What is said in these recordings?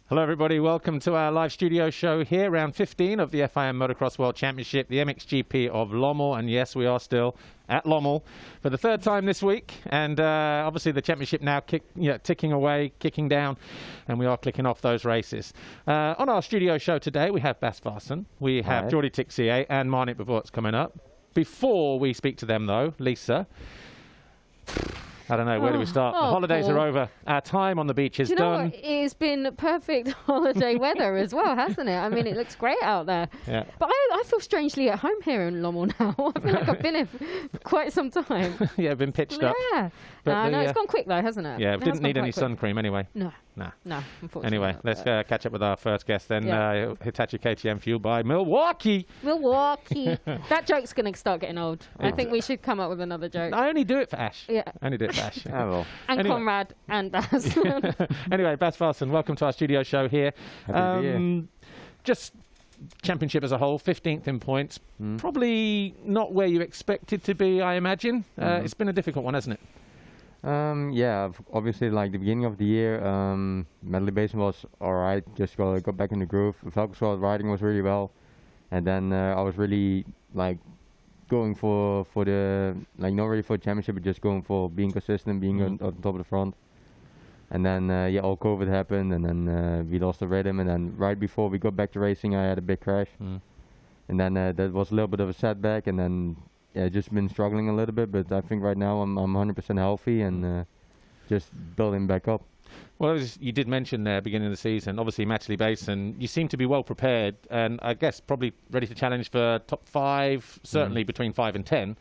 Hello everybody, welcome to our live studio show here, round 15 of the FIM Motocross World Championship, the MXGP of Lommel, and yes, we are still at Lommel for the third time this week, and obviously the championship now ticking away, kicking down, and we are clicking off those races. On our studio show today, we have Bas Vaessen, we have Jordi Tixier and Marnicq Bervoets coming up. Before we speak to them though, Lisa, I don't know, where do we start? The holidays are over. Our time on the beach is done. It's been perfect holiday weather as well, hasn't it? I mean, it looks great out there. Yeah. But I feel strangely at home here in Lommel now. I feel like I've been here for quite some time. Yeah, been pitched up. Yeah. No, it's gone quick though, hasn't it? Yeah, didn't need any sun cream anyway. No. Nah. No, unfortunately. Anyway, let's catch up with our first guest then. Yeah. Hitachi KTM fueled by Milwaukee. Milwaukee. That joke's going to start getting old. I think we should come up with another joke. I only do it for Ash. Yeah. I only do it for Ash. I will. And anyway. Conrad and Bas. Anyway, Bas Vaessen, welcome to our studio show here. Happy to be here. Just championship as a whole, 15th in points. Probably not where you expected to be, I imagine. It's been a difficult one, hasn't it? Yeah, obviously, like the beginning of the year, medley basing was alright, just got back in the groove. Valkenswaard riding was really well, and then I was really like going for the, like not really for the championship, but just going for being consistent, being on top of the front. And then yeah, all COVID happened, and then we lost the rhythm, and then right before we got back to racing, I had a big crash, and then that was a little bit of a setback, and then yeah, just been struggling a little bit, but I think right now I'm 100% healthy and just building back up. Well, you did mention there, beginning of the season, obviously medley basin, you seem to be well prepared, and I guess probably ready to challenge for top 5, certainly between 5 and 10.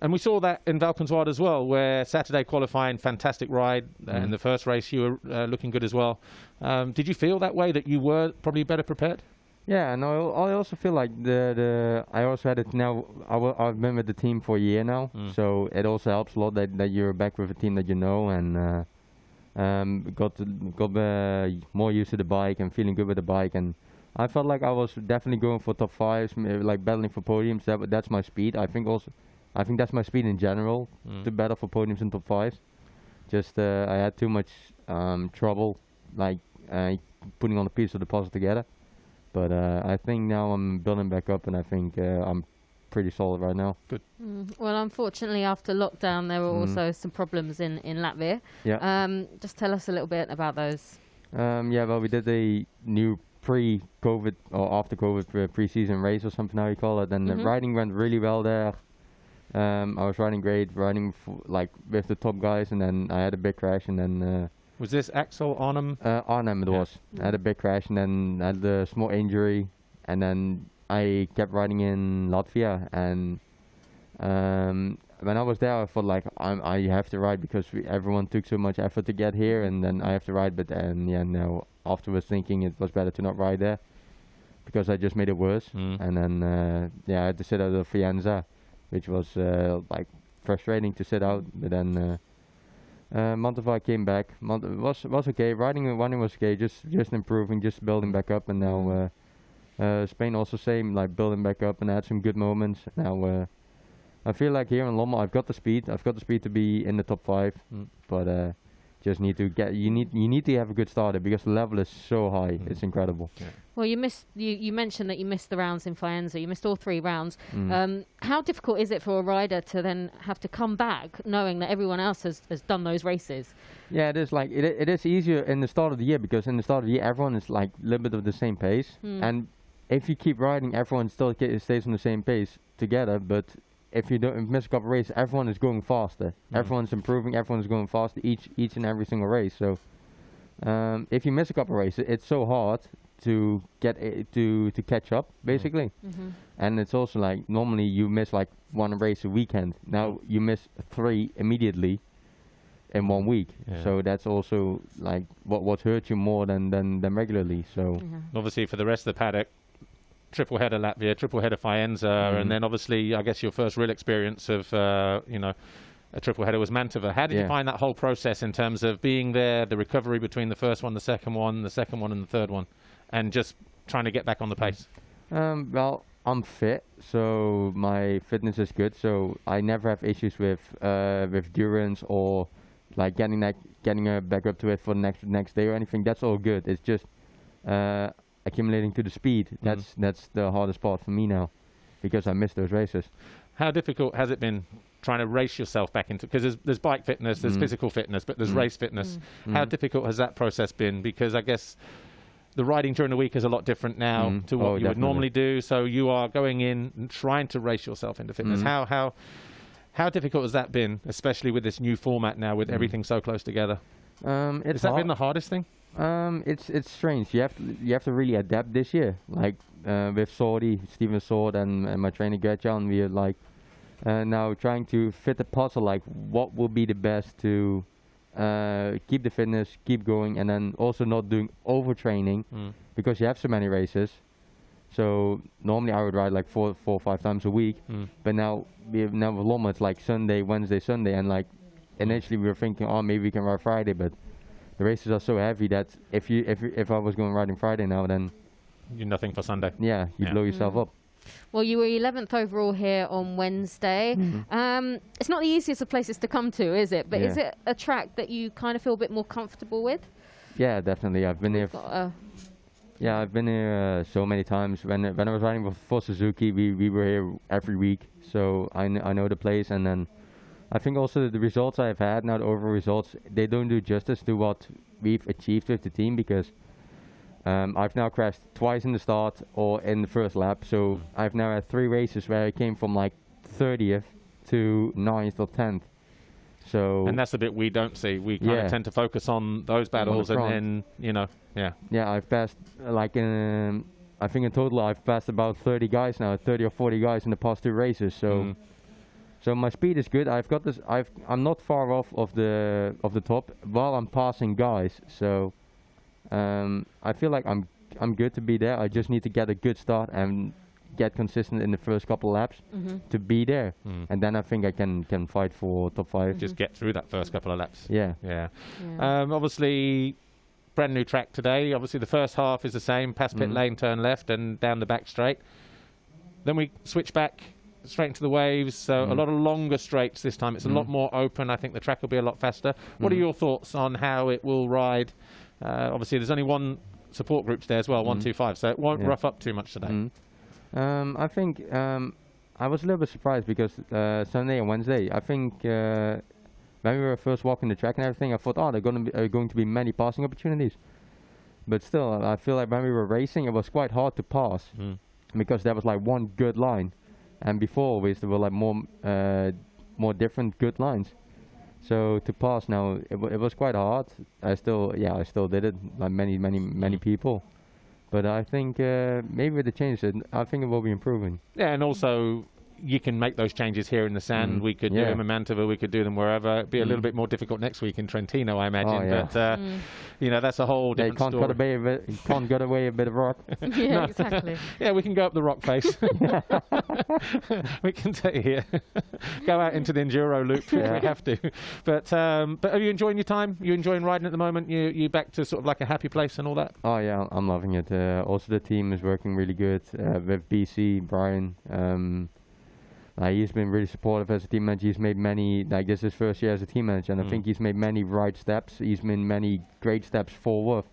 And we saw that in Valkenswaard as well, where Saturday qualifying, fantastic ride. In the first race, you were looking good as well. Did you feel that way, that you were probably better prepared? Yeah, and I also feel like I also had it now. I've been with the team for a year now, so it also helps a lot that you're back with a team that you know, and got more used to the bike and feeling good with the bike. And I felt like I was definitely going for top 5s, like battling for podiums. That's my speed. I think that's my speed in general, to battle for podiums and top 5s. Just I had too much trouble like putting on a piece of the puzzle together. But I think now I'm building back up, and I think I'm pretty solid right now. Good. Well, unfortunately, after lockdown, there were also some problems in Latvia. Yeah. Just tell us a little bit about those. Yeah, well, we did a new pre-COVID or after-COVID pre-season race or something, how you call it. And the riding went really well there. I was riding great, like with the top guys, and then I had a big crash, and then... was this Axel Arnhem? Arnhem it was. I had a big crash, and then I had a small injury, and then I kept riding in Latvia, and when I was there I thought like I have to ride because everyone took so much effort to get here, and then I have to ride, but then yeah, no, afterwards thinking it was better to not ride there because I just made it worse. And then yeah, I had to sit out of Fianza, which was like frustrating to sit out, but then Mantova came back. Was okay. Riding was okay. Just improving, just building back up. And now Spain also same, like building back up, and I had some good moments. Now I feel like here in Lommel I've got the speed. I've got the speed to be in the top 5. But just need to get. You need to have a good starter because the level is so high. It's incredible. Yeah. Well, you mentioned that you missed the rounds in Faenza. You missed all 3 rounds. How difficult is it for a rider to then have to come back knowing that everyone else has done those races? Yeah, it is like it is easier in the start of the year because in the start of the year everyone is like a little bit of the same pace, and if you keep riding, everyone still stays on the same pace together. But if you don't miss a couple of races, everyone is going faster. Everyone's improving. Everyone's going faster each and every single race. So if you miss a couple of races, it's so hard to get to catch up, basically. And it's also like normally you miss like 1 race a weekend. Now you miss 3 immediately in 1 week. So that's also like what hurts you more than regularly. So obviously for the rest of the paddock, triple header Latvia, triple header Faenza, and then obviously I guess your first real experience of a triple header was Mantova. How did you find that whole process in terms of being there, the recovery between the first one, the second one, and the third one, and just trying to get back on the pace? Well, I'm fit, so my fitness is good, so I never have issues with endurance or like getting back up to it for the next day or anything. That's all good. It's just accumulating to the speed. That's the hardest part for me now, because I miss those races. How difficult has it been trying to race yourself back into, because there's bike fitness, there's physical fitness, but there's race fitness. How difficult has that process been? Because I guess the riding during the week is a lot different now to what you would normally do. So you are going in and trying to race yourself into fitness. How difficult has that been, especially with this new format now, with everything so close together? Has that been the hardest thing? It's strange. You have to really adapt this year. Like with Steven Sword and my trainer Gertjan, we are like now trying to fit the puzzle. Like what will be the best to keep the fitness, keep going, and then also not doing overtraining because you have so many races. So normally I would ride like 4 or 5 times a week, but now with Lommel it's like Sunday, Wednesday, Sunday, and like initially we were thinking, oh, maybe we can ride Friday, but the races are so heavy that if I was going riding Friday now, then you're nothing for Sunday. Yeah, you blow yourself up. Well, you were 11th overall here on Wednesday. It's not the easiest of places to come to, is it? But is it a track that you kind of feel a bit more comfortable with? Yeah, definitely. I've been here. Yeah, I've been here so many times. When I was riding for Suzuki, we were here every week, so I know the place. And then I think also the results I've had, now the overall results, they don't do justice to what we've achieved with the team, because I've now crashed twice in the start or in the first lap. So I've now had 3 races where I came from like 30th to 9th or 10th. So and that's the bit we don't see. We kind of tend to focus on those battles, and then Yeah, I've passed like I think in total I've passed about 30 guys now, 30 or 40 guys in the past 2 races. So so my speed is good. I've got this. I'm not far off of the top while I'm passing guys. So I feel like I'm good to be there. I just need to get a good start and get consistent in the first couple laps to be there, and then I think I can fight for top 5. Just get through that first couple of laps. Yeah. Obviously, brand new track today. Obviously, the first half is the same: past pit lane, turn left, and down the back straight. Then we switch back straight into the waves. So a lot of longer straights this time. It's a lot more open. I think the track will be a lot faster. What are your thoughts on how it will ride? Obviously, there's only one support group there as well, 125, so it won't rough up too much today. I think I was a little bit surprised because Sunday and Wednesday, I think when we were first walking the track and everything, I thought, oh, there are going to be many passing opportunities. But still, I feel like when we were racing, it was quite hard to pass because there was like one good line, and before always there were like more different good lines. So to pass now, it was quite hard. I still did it, like many people. But I think maybe with the changes, I think it will be improving. Yeah, and also you can make those changes here in the sand. We could do them in Mantova, we could do them wherever. It'd be a little bit more difficult next week in Trentino, I imagine. But that's a whole different story. Can't get away a bit of rock. Yeah, exactly. Yeah, we can go up the rock face. We can go out into the enduro loop if we have to. But are you enjoying your time? You enjoying riding at the moment? You back to sort of like a happy place and all that? Oh yeah, I'm loving it. Also the team is working really good with BC, Brian. He's been really supportive as a team manager. He's made many, this is his first year as a team manager, and I think he's made many right steps. He's made many great steps forward.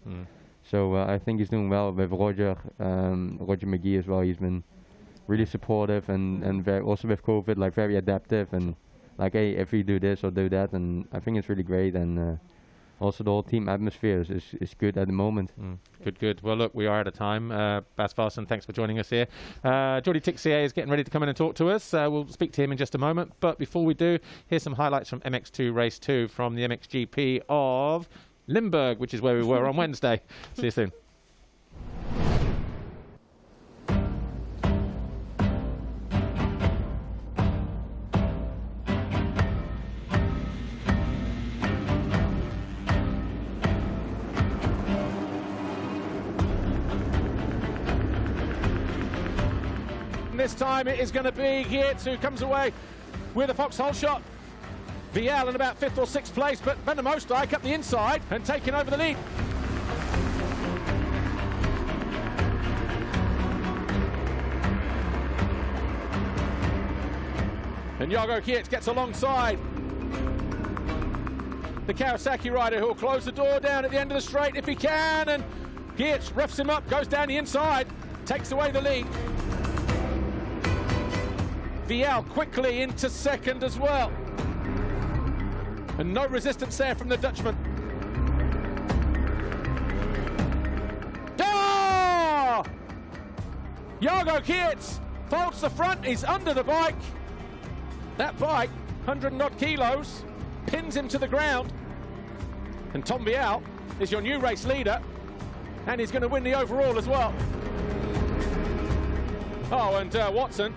So I think he's doing well with Roger McGee as well. He's been really supportive and also with COVID, like very adaptive and like, hey, if we do this or do that, and I think it's really great. And also the whole team atmosphere is good at the moment. Good. Well, look, we are out of time. Bas Vaessen, thanks for joining us here. Jordi Tixier is getting ready to come in and talk to us. We'll speak to him in just a moment. But before we do, here's some highlights from MX2 Race 2 from the MXGP of Limburg, which is where we were on Wednesday. See you soon. This time it is going to be Geertz who comes away with a foxhole shot. VL in about 5th or 6th place, but Van der Moosdijk up the inside and taking over the lead. And Jago Geertz gets alongside. the Kawasaki rider, who will close the door down at the end of the straight if he can, and Geertz roughs him up, goes down the inside, takes away the lead. Vial quickly into second as well. And no resistance there from the Dutchman. Oh! Jago Geertz folds the front, he's under the bike. That bike, 100 and odd kilos, pins him to the ground. And Tom Vial is your new race leader, and he's going to win the overall as well. Oh, and Watson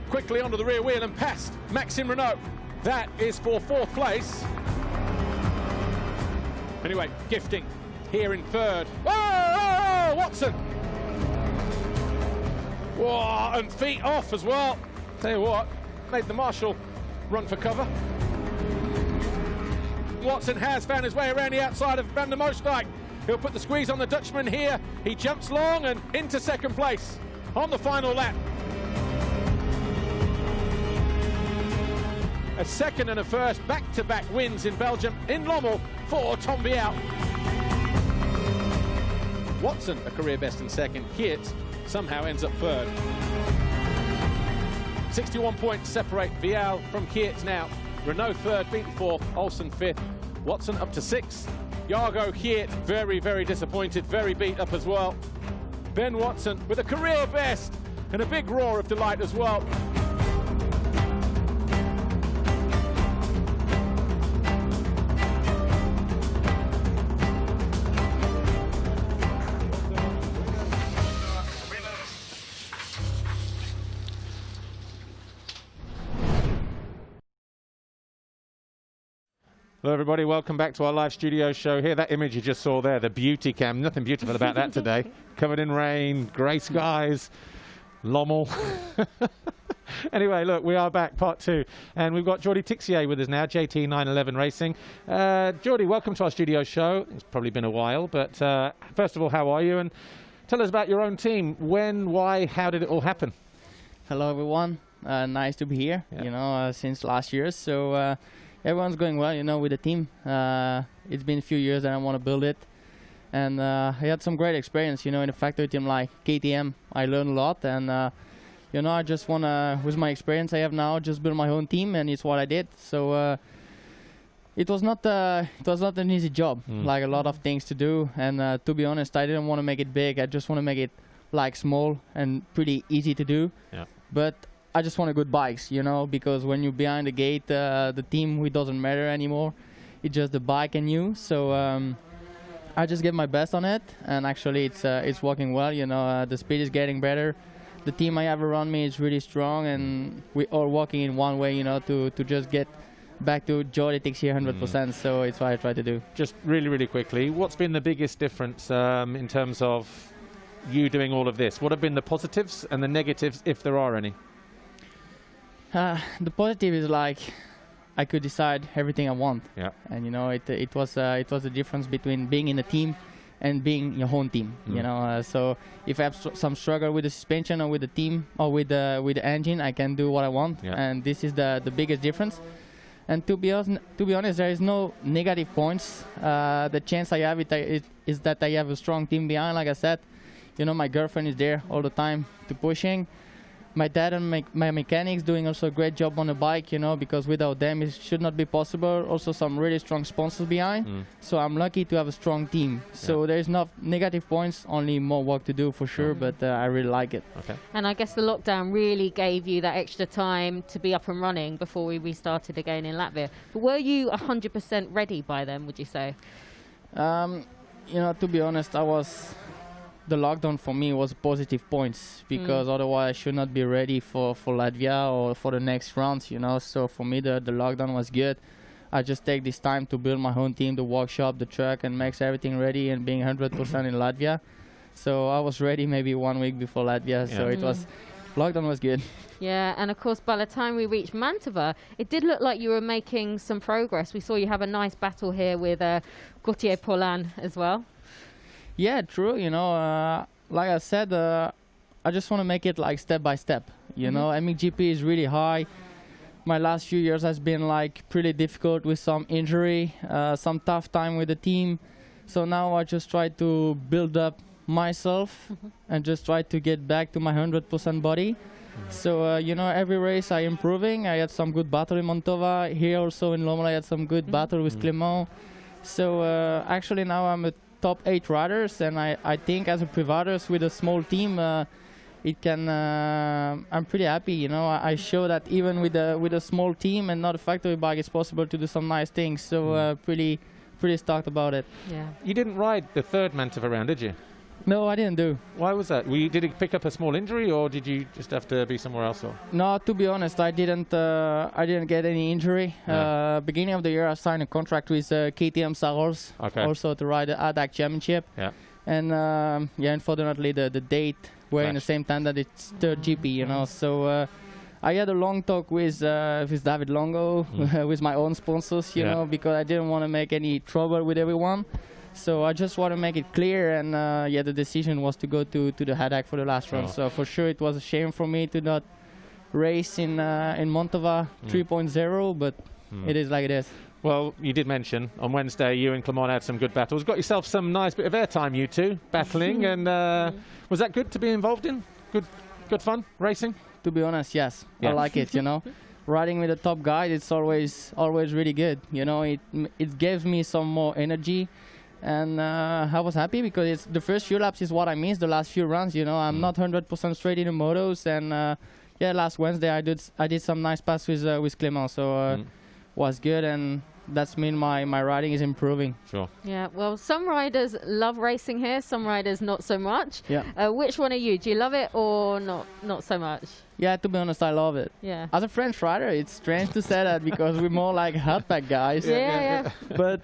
quickly onto the rear wheel and past Maxime Renault. That is for 4th place. Anyway, Gifting here in 3rd. Oh, Watson! Whoa, and feet off as well. Tell you what, made the Marshall run for cover. Watson has found his way around the outside of Van der Moosdijk. He'll put the squeeze on the Dutchman here. He jumps long and into 2nd place on the final lap. A 2nd and a 1st back-to-back wins in Belgium in Lommel for Tom Vial. Watson a career best in 2nd. Geertz somehow ends up 3rd. 61 points separate Vial from Geertz now. Renault 3rd, beaten 4th, Olsen 5th. Watson up to 6th. Jago Geertz very, very disappointed, very beat up as well. Ben Watson with a career best and a big roar of delight as well. Hello everybody, welcome back to our live studio show here. That image you just saw there, the beauty cam, nothing beautiful about that today. Covered in rain, grey skies, Lommel. Anyway, look, we are back, part 2. And we've got Jordi Tixier with us now, JT 911 Racing. Jordi, welcome to our studio show. It's probably been a while, but first of all, how are you? And tell us about your own team. When, why, how did it all happen? Hello everyone, nice to be here, since last year. So everyone's going well, with the team. It's been a few years and I want to build it. And I had some great experience, in a factory team like KTM. I learned a lot, and I just want to, with my experience I have now, just build my own team, and it's what I did. So it was not an easy job, like a lot of things to do. And to be honest, I didn't want to make it big. I just want to make it like small and pretty easy to do. Yeah. But I just want good bikes, because when you're behind the gate, the team, it doesn't matter anymore. It's just the bike and you. So I just give my best on it, and actually it's working well. The speed is getting better. The team I have around me is really strong, and we all working in one way, to just get back to Jordi Tixier 100%. So it's what I try to do. Just really, really quickly, what's been the biggest difference in terms of you doing all of this? What have been the positives and the negatives, if there are any? The positive is like I could decide everything I want. Yeah. And it was the difference between being in a team and being your own team. So if I have some struggle with the suspension or with the team or with the engine, I can do what I want. Yeah. And this is the biggest difference. And to be honest, there is no negative points. The chance I have is that I have a strong team behind. Like I said, my girlfriend is there all the time to pushing. My dad and my mechanics doing also a great job on the bike, because without them it should not be possible. Also some really strong sponsors behind. So I'm lucky to have a strong team. So there's no negative points, only more work to do for sure, but I really like it. Okay. And I guess the lockdown really gave you that extra time to be up and running before we restarted again in Latvia. But were you 100% ready by then, would you say? To be honest, the lockdown for me was positive points, because otherwise I should not be ready for Latvia or for the next rounds, So for me the lockdown was good. I just take this time to build my own team, the workshop, the truck, and makes everything ready, and being 100% in Latvia. So I was ready maybe 1 week before Latvia, so lockdown was good. Yeah, and of course by the time we reached Mantova, it did look like you were making some progress. We saw you have a nice battle here with Gauthier Paulin as well. Yeah, true. Like I said, I just want to make it like step by step. MXGP is really high. my last few years has been like pretty difficult with some injury, some tough time with the team. So now I just try to build up myself and just try to get back to my 100% body. So, you know, every race I improving. I had some good battle in Montova. Here also in Lommel I had some good battle with Clément. So actually now I'm a top 8 riders, and I think as a pre-riders with a small team, it can. I'm pretty happy, you know. I show that even with a small team and not a factory bike, it's possible to do some nice things. So pretty stoked about it. Yeah. You didn't ride the third Mantova round, did you? No, I didn't do. Why was that? Did you pick up a small injury, or did you just have to be somewhere else? Or? No, to be honest, I didn't get any injury. Yeah. Beginning of the year, I signed a contract with KTM Saros, also to ride the ADAC Championship. Yeah. And yeah, unfortunately, the date were in the same time that it's third GP, you know. So I had a long talk with David Longo, with my own sponsors, you know, because I didn't want to make any trouble with everyone. So I just want to make it clear, and yeah, the decision was to go to the ADAC for the last run. So for sure, it was a shame for me to not race in Montova 3.0, but it is like it is. Well, you did mention on Wednesday you and Clément had some good battles. Got yourself some nice bit of airtime, you two, battling, and was that good to be involved in? Good fun racing? To be honest, yes, I like it. You know, riding with a top guy, it's always really good. You know, it gives me some more energy. And I was happy because it's the first few laps is what I missed. The last few runs, you know, I'm not 100% straight in the motos. And yeah, last Wednesday I did some nice pass with Clément, so was good, and that's mean my riding is improving. Sure. Yeah. Well, some riders love racing here, some riders not so much. Yeah. Which one are you? Do you love it or not so much? Yeah, to be honest, I love it. Yeah. As a French rider, it's strange to say that because we're more like hardpack guys. Yeah. But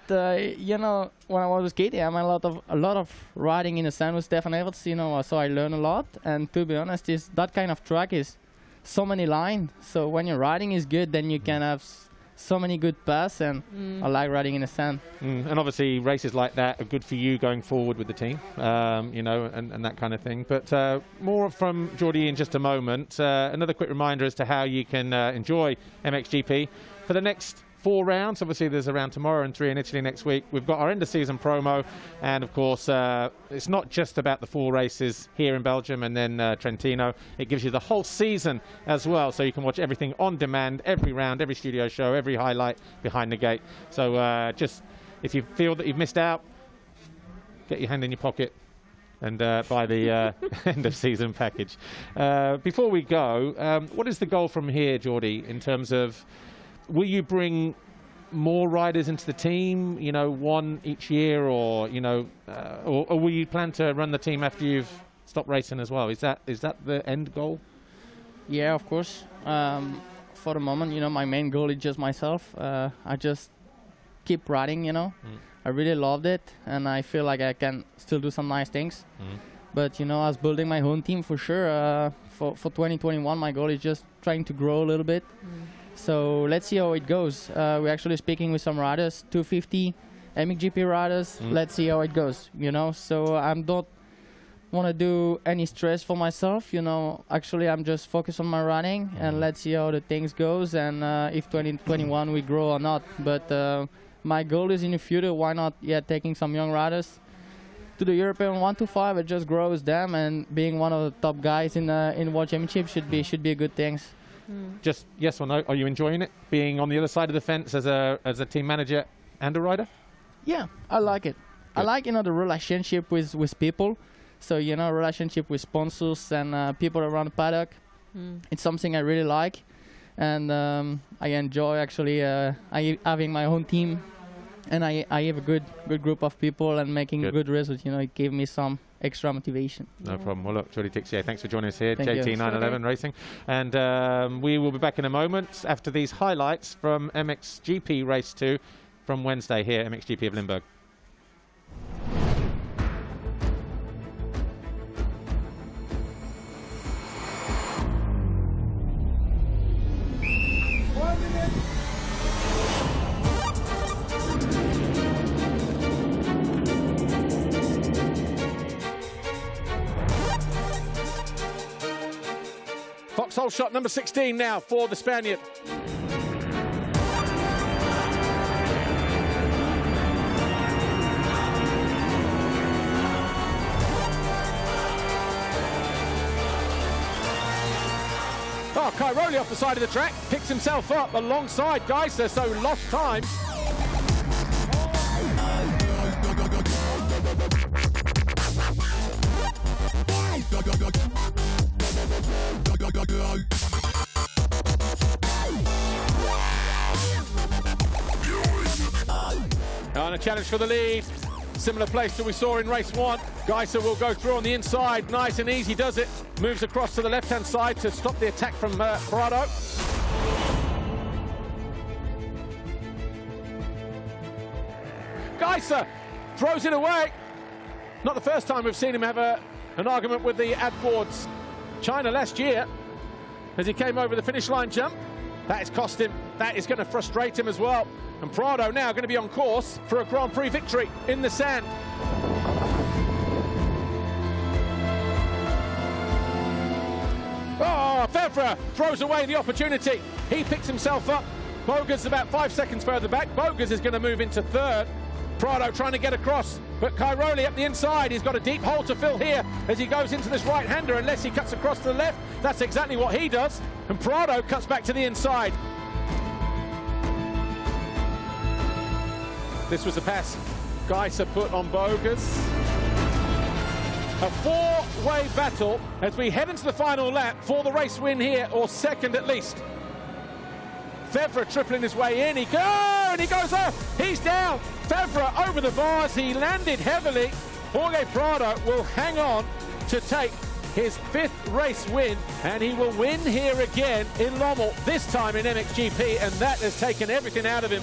you know, when I was with KTM, a lot of riding in the sand with Stefan Everts, you know, so I learned a lot. And to be honest, that kind of track is so many lines. So when your riding is good, then you can have so many good paths, and I like riding in the sand. And obviously races like that are good for you going forward with the team, you know, and that kind of thing. But more from Jordi in just a moment. Another quick reminder as to how you can enjoy MXGP for the next 4 rounds. Obviously there's a round tomorrow and 3 in Italy next week. We've got our end of season promo, and of course it's not just about the 4 races here in Belgium and then Trentino. It gives you the whole season as well, so you can watch everything on demand, every round, every studio show, every highlight behind the gate. So just if you feel that you've missed out, get your hand in your pocket and buy the end of season package. Before we go, what is the goal from here, Jordi, in terms of, will you bring more riders into the team, you know, 1 each year, or, you know, or will you plan to run the team after you've stopped racing as well? Is that the end goal? Yeah, of course. For the moment, you know, my main goal is just myself. I just keep riding, you know. I really loved it, and I feel like I can still do some nice things. But, you know, I was building my own team for sure. For 2021, my goal is just trying to grow a little bit. So let's see how it goes. We're actually speaking with some riders, 250 MXGP riders. Let's see how it goes, you know. So I don't want to do any stress for myself, you know. Actually, I'm just focused on my running, and let's see how the things goes, and if 2021 we grow or not. But my goal is in the future, why not taking some young riders to the European 125 and just grow with them, and being one of the top guys in World Championship should be a good thing. Just yes or no, are you enjoying it, being on the other side of the fence as a team manager and a rider? Yeah, I like it. Good. I like, you know, the relationship with people. So, you know, relationship with sponsors and people around the paddock. It's something I really like, and I enjoy actually having my own team, and I have a good group of people and making good results. You know, it gave me some extra motivation. No problem. Well, look, Jordi Tixier, thanks for joining us here, Thank JT you. 911 Racing. And we will be back in a moment after these highlights from MXGP Race 2 from Wednesday here at MXGP of Limburg. Foxhole shot number 16 now for the Spaniard. Oh, Cairoli off the side of the track, picks himself up alongside Geiser, so lost time. And a challenge for the lead. Similar place to we saw in race 1. Geiser will go through on the inside. Nice and easy does it. Moves across to the left-hand side to stop the attack from Prado. Geiser throws it away. Not the first time we've seen him have an argument with the ad boards. China last year, as he came over the finish line jump. That has cost him. That is going to frustrate him as well. And Prado now going to be on course for a Grand Prix victory in the sand. Oh, Fevre throws away the opportunity. He picks himself up. Bogus about 5 seconds further back. Bogus is going to move into third. Prado trying to get across, but Cairoli up the inside. He's got a deep hole to fill here as he goes into this right-hander unless he cuts across to the left. That's exactly what he does. And Prado cuts back to the inside. This was a pass Geiser put on Bogus. A four-way battle as we head into the final lap for the race win here, or second at least. Fevre tripling his way in. He goes off. He's down. Fevre over the bars. He landed heavily. Jorge Prado will hang on to take his 5th race win, and he will win here again in Lommel, this time in MXGP, and that has taken everything out of him.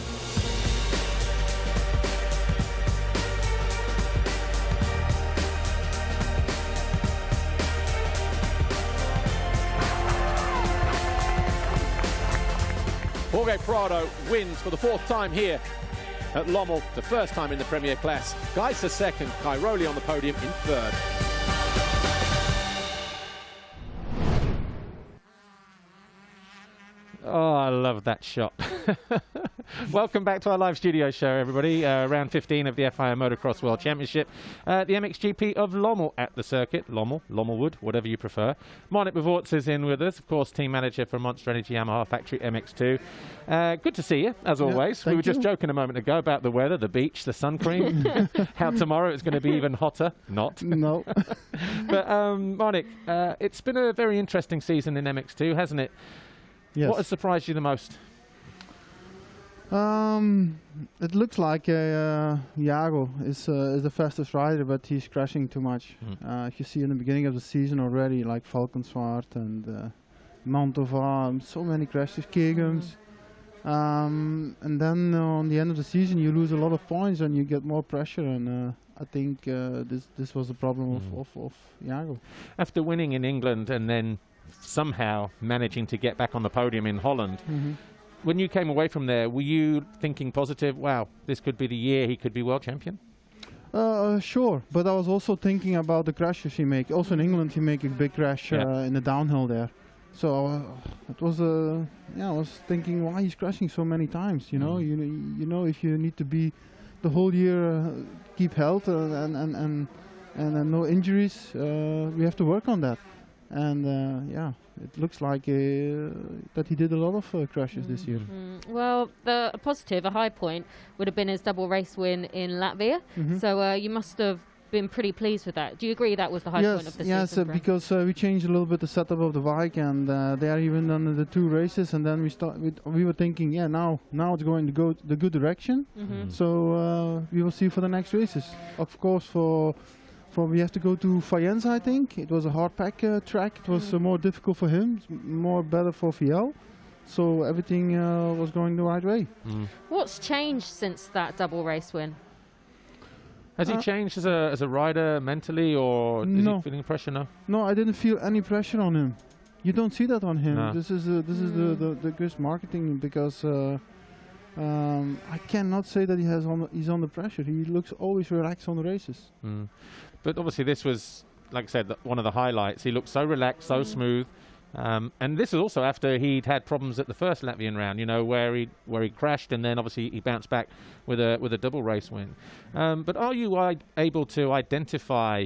Jorge Prado wins for the 4th time here at Lommel, the 1st time in the Premier Class. Geiser 2nd, Cairoli on the podium in 3rd. Oh, I love that shot. Welcome back to our live studio show, everybody. Round 15 of the FIA Motocross World Championship. The MXGP of Lommel at the circuit. Lommel, Lommelwood, whatever you prefer. Marnicq Bervoets is in with us, of course, team manager for Monster Energy Yamaha Factory MX2. Good to see you, as always. We were just joking a moment ago about the weather, the beach, the sun cream, how tomorrow it's going to be even hotter. Not. No. But Marnicq, it's been a very interesting season in MX2, hasn't it? Yes. What has surprised you the most? It looks like Iago is the fastest rider, but he's crashing too much. If you see in the beginning of the season already, like Valkenswaard and Mantova, so many crashes, Kegums. And then on the end of the season, you lose a lot of points and you get more pressure. And I think this was the problem of Iago. After winning in England and then somehow managing to get back on the podium in Holland. When you came away from there, were you thinking positive, wow, this could be the year he could be world champion? Sure, but I was also thinking about the crashes he make. Also in England he make a big crash in the downhill there. So it was I was thinking why he's crashing so many times, you know. You know, if you need to be the whole year keep health and no injuries, we have to work on that. And yeah, it looks like that he did a lot of crashes this year. Well, a positive, a high point, would have been his double race win in Latvia. So you must have been pretty pleased with that. Do you agree that was the high point of the season? Yes, because we changed a little bit the setup of the bike, and they are even done the 2 races, and then we were thinking, yeah, now it's going to go the good direction. So we will see for the next races. Of course, we have to go to Fayenza, I think. It was a hard pack track. It was more difficult for him, more better for VL. So everything was going the right way. What's changed since that double race win? Has he changed as a rider mentally, or is he feeling pressure now? No, I didn't feel any pressure on him. You don't see that on him. No. This is the good marketing, because I cannot say that he's under pressure. He looks always relaxed on the races. But obviously this was, like I said, one of the highlights. He looked so relaxed, so smooth. And this is also after he'd had problems at the first Latvian round, you know, where he crashed, and then obviously he bounced back with a double race win. But are you able to identify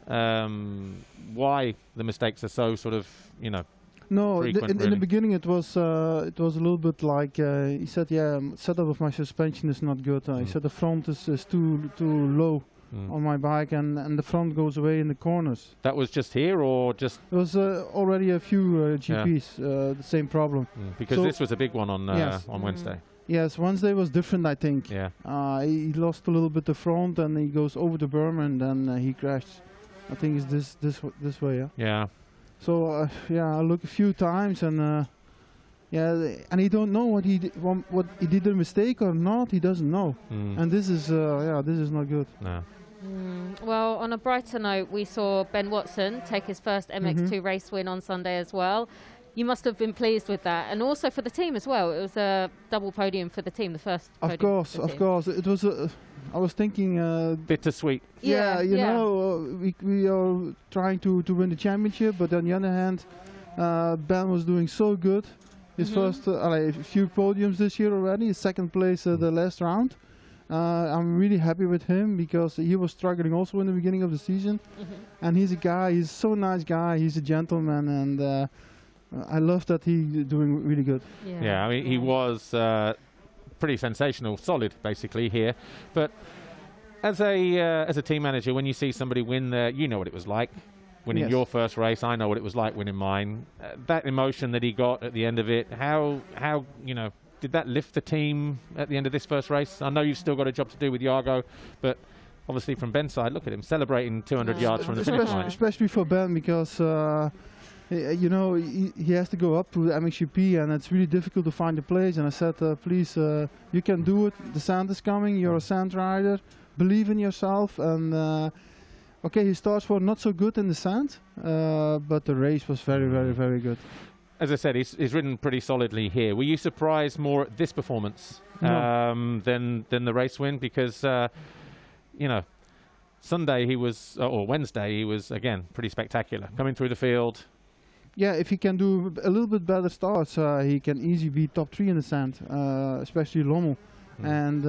why the mistakes are so sort of, you know, No, frequent, in the really? beginning it was a little bit like he said, yeah, setup of my suspension is not good. He said the front is too low on my bike, and the front goes away in the corners. That was just here, or just There was already a few GPs the same problem. because So- this was a big one on Yes. on Wednesday. Yes, Wednesday was different, I think. Yeah. He lost a little bit the front, and he goes over the berm, and then he crashed. I think it's this way, yeah. Yeah. So yeah, I look a few times, and yeah, and he don't know what what he did a mistake or not. He doesn't know, and this is this is not good. No. Well, on a brighter note, we saw Ben Watson take his first MX2 race win on Sunday as well. You must have been pleased with that, and also for the team as well. It was a double podium for the team, the first podium for the Of team. course, it was. I was thinking. Bittersweet. Yeah, you yeah. know, we are trying to win the championship, but on the other hand, Ben was doing so good. His first, a few podiums this year already. His second place the last round. I'm really happy with him because he was struggling also in the beginning of the season. And he's a guy. He's so nice guy. He's a gentleman, and I love that he's doing really good. Yeah, I mean, he was pretty sensational, solid, basically, here. But as a team manager, when you see somebody win, you know what it was like winning Yes. your first race. I know what it was like winning mine. That emotion that he got at the end of it, how you know, did that lift the team at the end of this first race? I know you've still got a job to do with Jago, but obviously from Ben's side, look at him celebrating 200 yards from the finish line. Especially for Ben because you know he has to go up to the MXGP, and it's really difficult to find a place. And I said, please, you can do it. The sand is coming. You're a sand rider. Believe in yourself. And okay, he starts for not so good in the sand, but the race was very, very, very good. As I said, he's ridden pretty solidly here. Were you surprised more at this performance than the race win? Because you know, Sunday he was, or Wednesday he was again pretty spectacular, coming through the field. Yeah, if he can do a little bit better starts, he can easily be top 3 in the sand, especially Lommel. And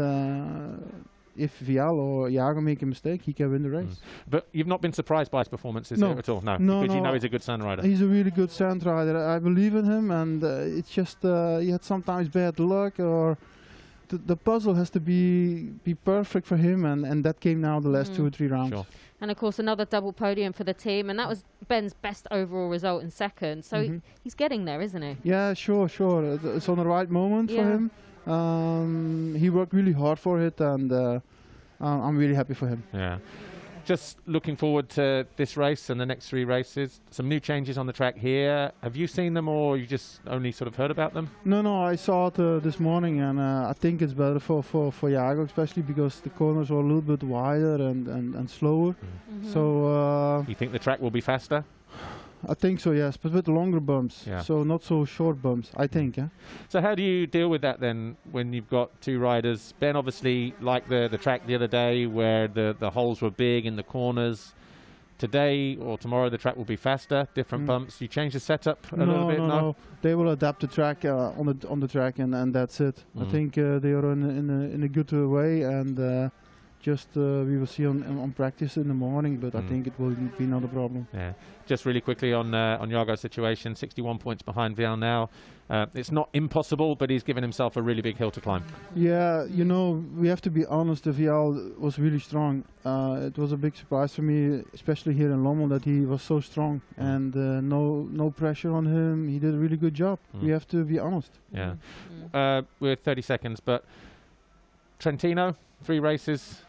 if Vial or Jago make a mistake, he can win the race. But you've not been surprised by his performance, is No. it, at all? No, No, because you no. know he's a good sand rider. He's a really good sand rider. I believe in him, and it's just he had sometimes bad luck, or the puzzle has to be perfect for him, and that came now the last 2 or 3 rounds. Sure. And of course, another double podium for the team, and that was Ben's best overall result in second. So he's getting there, isn't he? Yeah, sure. It's on the right moment for Yeah. him. He worked really hard for it, and I'm really happy for him. Yeah. Just looking forward to this race and the next 3 races. Some new changes on the track here. Have you seen them, or you just only sort of heard about them? No, I saw it this morning, and I think it's better for Jago, especially because the corners are a little bit wider and slower. So You think the track will be faster? I think so, yes, but with longer bumps, Yeah. so not so short bumps, I think. Yeah. So how do you deal with that then when you've got 2 riders? Ben obviously liked the track the other day where the holes were big in the corners. Today or tomorrow the track will be faster, different bumps. You change the setup a little bit? No. They will adapt the track on the track, and that's it. I think they are in a good way, and just we will see on practice in the morning, but I think it will be not a problem. Yeah. Just really quickly on Jago's situation, 61 points behind Vial now. It's not impossible, but he's given himself a really big hill to climb. Yeah, you know, we have to be honest, the Vial was really strong. It was a big surprise for me, especially here in Lommel, that he was so strong, and no pressure on him. He did a really good job. We have to be honest. Yeah. We're 30 seconds, but Trentino, 3 races.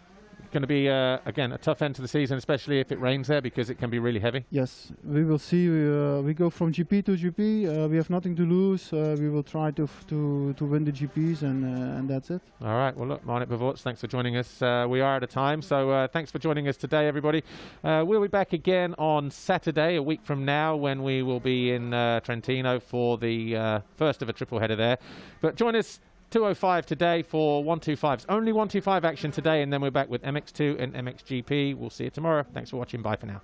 Going to be, again, a tough end to the season, especially if it rains there, because it can be really heavy. Yes, we will see. We go from GP to GP. We have nothing to lose. We will try to win the GPs, and that's it. All right. Well, look, Marnicq, Bervoets, thanks for joining us. We are out of time, so thanks for joining us today, everybody. We'll be back again on Saturday, a week from now, when we will be in Trentino for the first of a triple header there. But join us 2:05 today for 125s. Only 125 action today, and then we're back with MX2 and MXGP. We'll see you tomorrow. Thanks for watching. Bye for now.